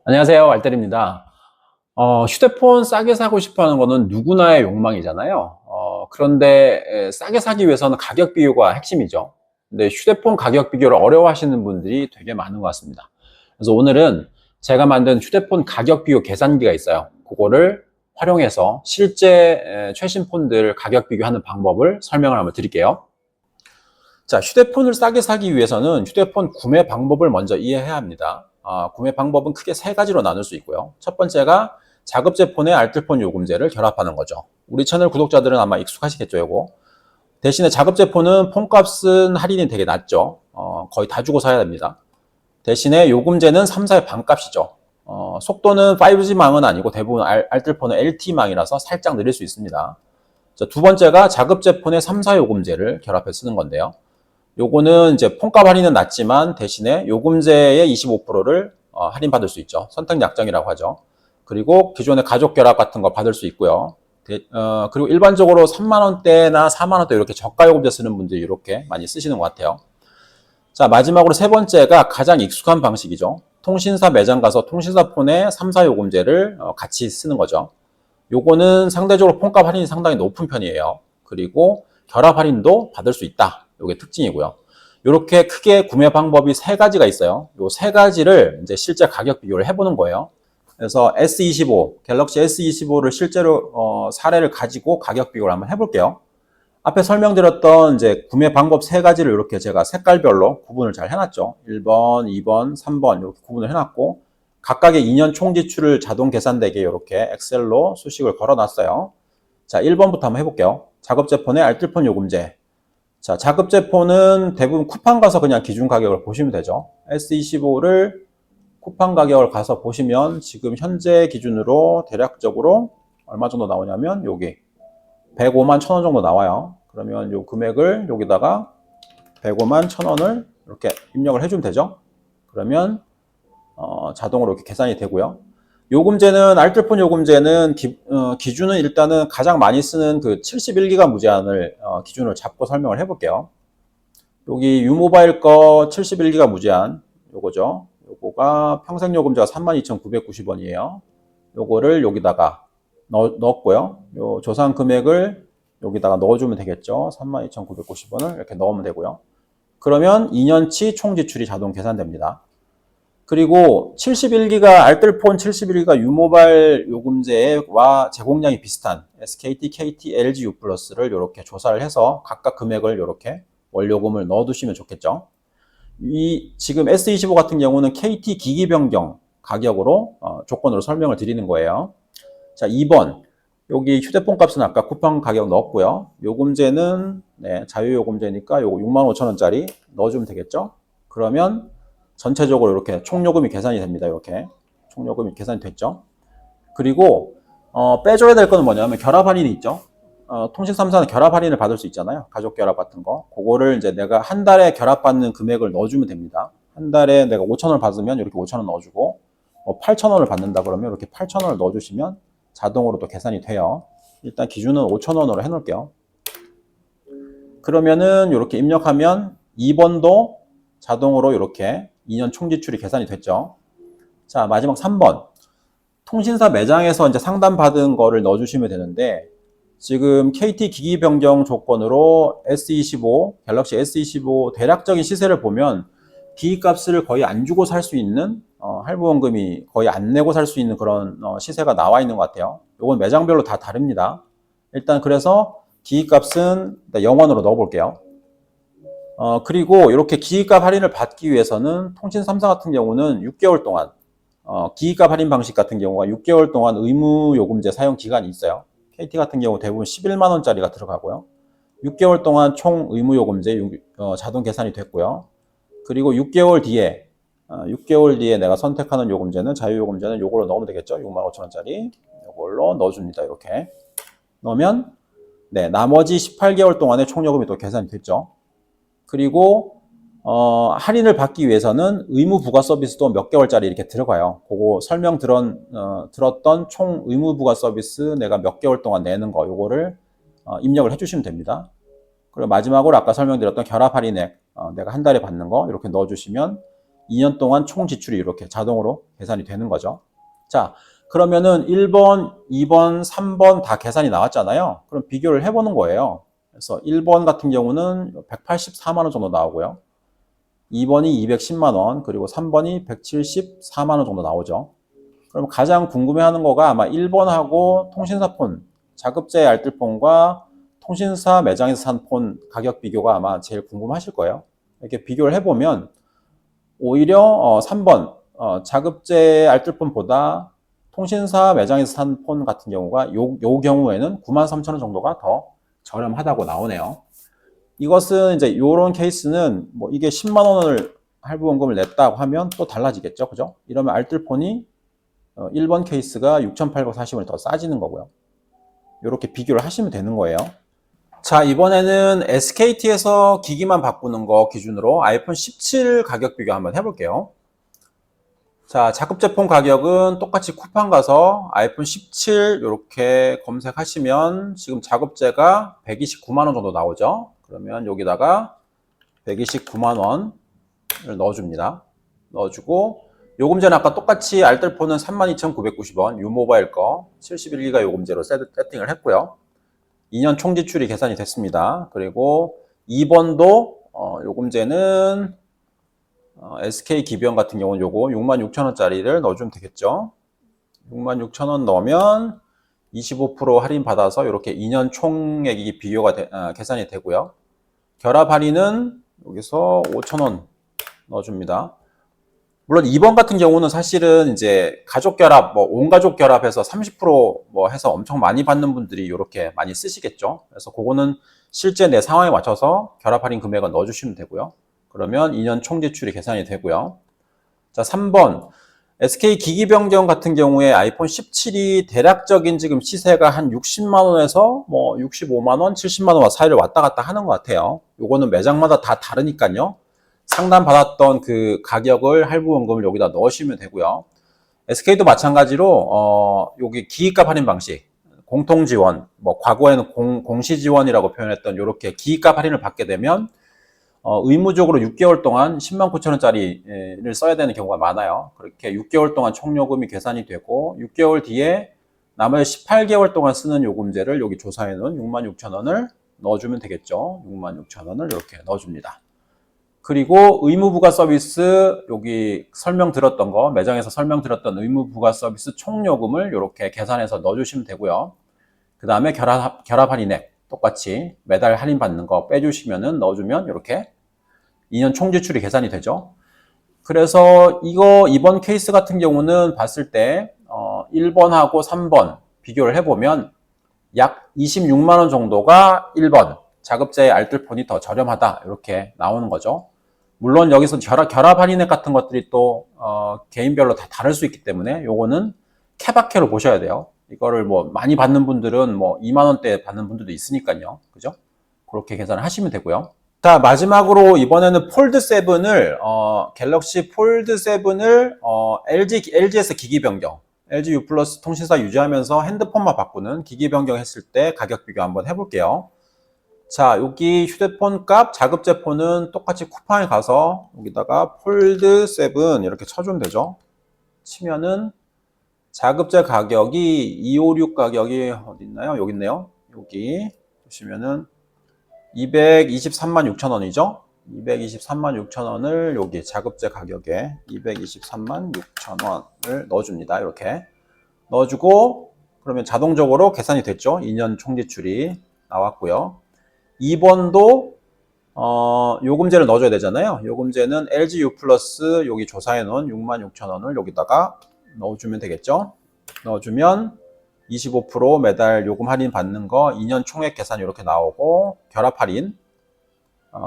안녕하세요. 알뜰입니다. 휴대폰 싸게 사고 싶어 하는 거는 누구나의 욕망이잖아요. 그런데 싸게 사기 위해서는 가격 비교가 핵심이죠. 근데 휴대폰 가격 비교를 어려워하시는 분들이 되게 많은 것 같습니다. 그래서 오늘은 제가 만든 휴대폰 가격 비교 계산기가 있어요. 그거를 활용해서 실제 최신 폰들 가격 비교하는 방법을 설명을 한번 드릴게요. 자, 휴대폰을 싸게 사기 위해서는 휴대폰 구매 방법을 먼저 이해해야 합니다. 구매 방법은 크게 세 가지로 나눌 수 있고요. 첫 번째가 자급제 폰에 알뜰폰 요금제를 결합하는 거죠. 우리 채널 구독자들은 아마 익숙하시겠죠, 이거. 대신에 자급제 폰은 폰값은 할인이 되게 낮죠. 거의 다 주고 사야 됩니다. 대신에 요금제는 3사의 반값이죠. 속도는 5G망은 아니고 대부분 알뜰폰은 LTE망이라서 살짝 느릴 수 있습니다. 자, 두 번째가 자급제 폰에 3사 요금제를 결합해 쓰는 건데요. 요거는 이제 폰값 할인은 낮지만 대신에 요금제의 25%를 할인받을 수 있죠. 선택 약정이라고 하죠. 그리고 기존의 가족 결합 같은 거 받을 수 있고요. 그리고 일반적으로 3만원대나 4만원대 이렇게 저가 요금제 쓰는 분들이 이렇게 많이 쓰시는 것 같아요. 자, 마지막으로 세 번째가 가장 익숙한 방식이죠. 통신사 매장 가서 통신사 폰에 3사 요금제를 같이 쓰는 거죠. 요거는 상대적으로 폰값 할인이 상당히 높은 편이에요. 그리고 결합 할인도 받을 수 있다. 요게 특징이고요. 이렇게 크게 구매 방법이 세 가지가 있어요. 요 세 가지를 이제 실제 가격 비교를 해보는 거예요. 그래서 S25, 갤럭시 S25를 실제로 사례를 가지고 가격 비교를 한번 해볼게요. 앞에 설명드렸던 이제 구매 방법 세 가지를 이렇게 제가 색깔별로 구분을 잘 해놨죠. 1번, 2번, 3번 이렇게 구분을 해놨고 각각의 2년 총 지출을 자동 계산되게 이렇게 엑셀로 수식을 걸어놨어요. 자, 1번부터 한번 해볼게요. 작업제폰의 알뜰폰 요금제. 자, 자급제폰은 대부분 쿠팡 가서 그냥 기준 가격을 보시면 되죠. S25를 쿠팡 가격을 가서 보시면 지금 현재 기준으로 대략적으로 얼마 정도 나오냐면 여기 105만 1,000원 정도 나와요. 그러면 이 금액을 여기다가 105만 1,000원을 이렇게 입력을 해주면 되죠. 그러면 자동으로 이렇게 계산이 되고요. 요금제는 알뜰폰 요금제는 기준은 일단은 가장 많이 쓰는 그 71기가 무제한을 기준으로 잡고 설명을 해볼게요. 여기 유모바일 거 71기가 무제한 요거죠. 요거가 평생 요금제가 32,990원이에요. 요거를 여기다가 넣었고요. 요 조상 금액을 여기다가 넣어주면 되겠죠. 32,990원을 이렇게 넣으면 되고요. 그러면 2년치 총 지출이 자동 계산됩니다. 그리고 71기가 알뜰폰 71기가 유모바일 요금제와 제공량이 비슷한 SKT, KT, LG U+를 이렇게 조사를 해서 각각 금액을 이렇게 원요금을 넣어두시면 좋겠죠. 지금 S25 같은 경우는 KT 기기 변경 가격으로 조건으로 설명을 드리는 거예요. 자, 2번 여기 휴대폰 값은 아까 쿠팡 가격 넣었고요. 요금제는 자유요금제니까 요거 65,000원짜리 넣어주면 되겠죠. 그러면 전체적으로 이렇게 총요금이 계산이 됩니다. 이렇게 총요금이 계산이 됐죠. 그리고 빼줘야 될 거는 뭐냐면 결합 할인이 있죠. 통신 3사는 결합 할인을 받을 수 있잖아요. 가족 결합 같은 거. 그거를 이제 내가 한 달에 결합받는 금액을 넣어주면 됩니다. 한 달에 내가 5,000원을 받으면 이렇게 5,000원 넣어주고 8,000원을 받는다 그러면 이렇게 8,000원을 넣어주시면 자동으로 또 계산이 돼요. 일단 기준은 5,000원으로 해놓을게요. 그러면은 이렇게 입력하면 2번도 자동으로 이렇게 2년 총지출이 계산이 됐죠. 자, 마지막 3번. 통신사 매장에서 이제 상담받은 거를 넣어주시면 되는데, 지금 KT 기기 변경 조건으로 S25, 갤럭시 S25 대략적인 시세를 보면 기기 값을 거의 안 주고 살 수 있는, 할부원금이 거의 안 내고 살 수 있는 그런 시세가 나와 있는 것 같아요. 이건 매장별로 다 다릅니다. 일단 그래서 기기 값은 0원으로 넣어볼게요. 그리고 이렇게 기기값 할인을 받기 위해서는 통신 3사 같은 경우는 6개월 동안 기기값 할인 방식 같은 경우가 6개월 동안 의무 요금제 사용 기간이 있어요. KT 같은 경우 대부분 11만 원짜리가 들어가고요. 6개월 동안 총 의무 요금제 자동 계산이 됐고요. 그리고 6개월 뒤에 내가 선택하는 요금제는 자유요금제는 요걸로 넣으면 되겠죠. 65,000원짜리 요걸로 넣어줍니다. 이렇게 넣으면 나머지 18개월 동안의 총 요금이 또 계산이 됐죠. 그리고 할인을 받기 위해서는 의무 부가 서비스도 몇 개월짜리 이렇게 들어가요. 그거 설명 들었던 총 의무 부가 서비스 내가 몇 개월 동안 내는 거 요거를 입력을 해주시면 됩니다. 그리고 마지막으로 아까 설명드렸던 결합 할인액 내가 한 달에 받는 거 이렇게 넣어주시면 2년 동안 총 지출이 이렇게 자동으로 계산이 되는 거죠. 자, 그러면은 1번, 2번, 3번 다 계산이 나왔잖아요. 그럼 비교를 해보는 거예요. 그래서 1번 같은 경우는 184만 원 정도 나오고요. 2번이 210만 원, 그리고 3번이 174만 원 정도 나오죠. 그럼 가장 궁금해하는 거가 아마 1번하고 통신사폰, 자급제 알뜰폰과 통신사 매장에서 산 폰 가격 비교가 아마 제일 궁금하실 거예요. 이렇게 비교를 해보면 오히려 3번 자급제 알뜰폰보다 통신사 매장에서 산 폰 같은 경우가 요 경우에는 93,000원 정도가 더 저렴하다고 나오네요. 이것은 이제 이런 케이스는 뭐 이게 10만 원을 할부원금을 냈다고 하면 또 달라지겠죠. 그죠? 이러면 알뜰폰이 1번 케이스가 6,840원이 더 싸지는 거고요. 이렇게 비교를 하시면 되는 거예요. 자, 이번에는 SKT에서 기기만 바꾸는 거 기준으로 아이폰 17 가격 비교 한번 해볼게요. 자, 자급제 폰 가격은 똑같이 쿠팡 가서 아이폰 17 이렇게 검색하시면 지금 자급제가 129만 원 정도 나오죠. 그러면 여기다가 129만 원을 넣어줍니다. 넣어주고 요금제는 아까 똑같이 알뜰폰은 32,990원 유모바일 거 71기가 요금제로 세팅을 했고요. 2년 총 지출이 계산이 됐습니다. 그리고 2번도 요금제는 SK 기변 같은 경우는 요거 66,000원짜리를 넣어주면 되겠죠. 66,000원 넣으면 25% 할인 받아서 이렇게 2년 총액이 비교가 계산이 되고요. 결합 할인은 여기서 5,000원 넣어줍니다. 물론 2번 같은 경우는 사실은 이제 가족 결합, 뭐 온 가족 결합해서 30% 해서 엄청 많이 받는 분들이 이렇게 많이 쓰시겠죠. 그래서 그거는 실제 내 상황에 맞춰서 결합 할인 금액을 넣어주시면 되고요. 그러면 2년 총 지출이 계산이 되고요. 자, 3번. SK 기기 변경 같은 경우에 아이폰 17이 대략적인 지금 시세가 한 60만 원에서 뭐 65만 원, 70만 원 사이를 왔다 갔다 하는 것 같아요. 요거는 매장마다 다 다르니까요. 상담 받았던 그 가격을 할부원금을 여기다 넣으시면 되고요. SK도 마찬가지로 여기 기기값 할인 방식, 공통 지원, 뭐 과거에는 공시 지원이라고 표현했던 이렇게 기기값 할인을 받게 되면 의무적으로 6개월 동안 10만 9천 원짜리를 써야 되는 경우가 많아요. 그렇게 6개월 동안 총 요금이 계산이 되고 6개월 뒤에 나머지 18개월 동안 쓰는 요금제를 여기 조사해 놓은 6만 6천 원을 넣어주면 되겠죠. 6만 6천 원을 이렇게 넣어줍니다. 그리고 의무부가 서비스 여기 설명 들었던 거 매장에서 설명 들었던 의무부가 서비스 총요금을 이렇게 계산해서 넣어주시면 되고요. 그 다음에 결합 할인액 똑같이 매달 할인 받는 거 빼주시면은 넣어주면 이렇게 2년 총 지출이 계산이 되죠. 그래서 이번 케이스 같은 경우는 봤을 때 1번하고 3번 비교를 해보면 약 26만 원 정도가 1번 자급제 알뜰폰이 더 저렴하다 이렇게 나오는 거죠. 물론 여기서 결합 할인액 같은 것들이 또 개인별로 다 다를 수 있기 때문에 요거는 케바케로 보셔야 돼요. 이거를 뭐 많이 받는 분들은 뭐 2만 원대 받는 분들도 있으니까요. 그죠? 그렇게 계산을 하시면 되고요. 자, 마지막으로 이번에는 폴드 7을 갤럭시 폴드 7을 LG에서 기기 변경, LG U 플러스 통신사 유지하면서 핸드폰만 바꾸는 기기 변경했을 때 가격 비교 한번 해볼게요. 자, 여기 휴대폰 값 자급제 폰은 똑같이 쿠팡에 가서 여기다가 폴드 7 이렇게 쳐주면 되죠. 치면은 자급제 가격이 256 가격이 어디 있나요? 여기 있네요. 여기 보시면은 223만 6천 원이죠. 223만 6천 원을 여기 자급제 가격에 223만 6천 원을 넣어줍니다. 이렇게 넣어주고 그러면 자동적으로 계산이 됐죠. 2년 총지출이 나왔고요. 2번도 요금제를 넣어줘야 되잖아요. 요금제는 LG U 플러스 여기 조사해 놓은 6만 6천 원을 여기다가 넣어주면 되겠죠. 넣어주면 25% 매달 요금 할인 받는 거 2년 총액 계산 이렇게 나오고 결합 할인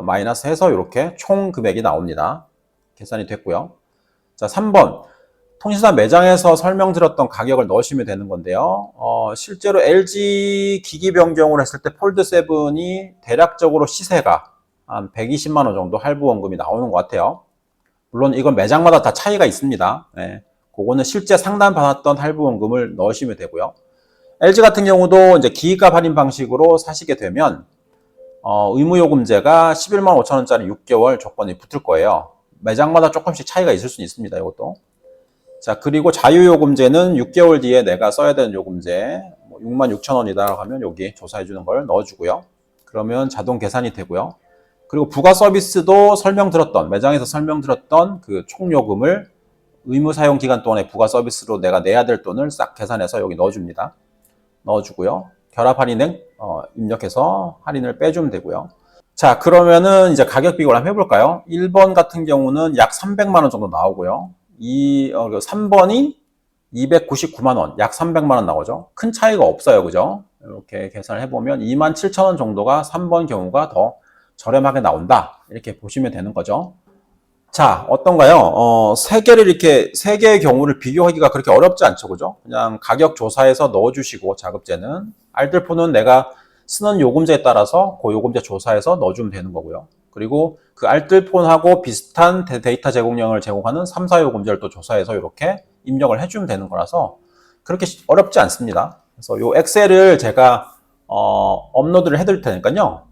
마이너스 해서 이렇게 총 금액이 나옵니다. 계산이 됐고요. 자, 3번 통신사 매장에서 설명드렸던 가격을 넣으시면 되는 건데요. 실제로 LG 기기 변경을 했을 때 폴드 7이 대략적으로 시세가 한 120만 원 정도 할부원금이 나오는 것 같아요. 물론 이건 매장마다 다 차이가 있습니다. 네. 그거는 실제 상담 받았던 할부원금을 넣으시면 되고요. LG 같은 경우도 이제 기기값 할인 방식으로 사시게 되면 의무요금제가 11만 5천 원짜리 6개월 조건이 붙을 거예요. 매장마다 조금씩 차이가 있을 수는 있습니다. 이것도. 자, 그리고 자유요금제는 6개월 뒤에 내가 써야 되는 요금제, 66,000원이다 하면 여기 조사해주는 걸 넣어주고요. 그러면 자동 계산이 되고요. 그리고 부가 서비스도 매장에서 설명드렸던 그 총요금을 의무 사용 기간 동안에 부가 서비스로 내가 내야 될 돈을 싹 계산해서 여기 넣어줍니다. 넣어주고요. 결합 할인액 입력해서 할인을 빼주면 되고요. 자, 그러면은 이제 가격 비교를 한번 해볼까요? 1번 같은 경우는 약 300만 원 정도 나오고요. 3번이 299만 원, 약 300만 원 나오죠. 큰 차이가 없어요. 그죠? 이렇게 계산을 해보면 27,000원 정도가 3번 경우가 더 저렴하게 나온다. 이렇게 보시면 되는 거죠. 자, 어떤가요? 세 개의 경우를 비교하기가 그렇게 어렵지 않죠. 그죠? 그냥 가격 조사해서 넣어주시고, 자급제는. 알뜰폰은 내가 쓰는 요금제에 따라서 그 요금제 조사해서 넣어주면 되는 거고요. 그리고 그 알뜰폰하고 비슷한 데이터 제공량을 제공하는 3, 4요금제를 또 조사해서 이렇게 입력을 해주면 되는 거라서 그렇게 어렵지 않습니다. 그래서 요 엑셀을 제가 업로드를 해드릴 테니까요.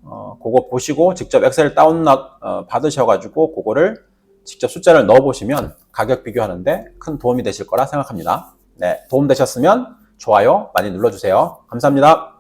그거 보시고 직접 엑셀 받으셔가지고 그거를 직접 숫자를 넣어보시면 가격 비교하는데 큰 도움이 되실 거라 생각합니다. 네, 도움 되셨으면 좋아요 많이 눌러주세요. 감사합니다.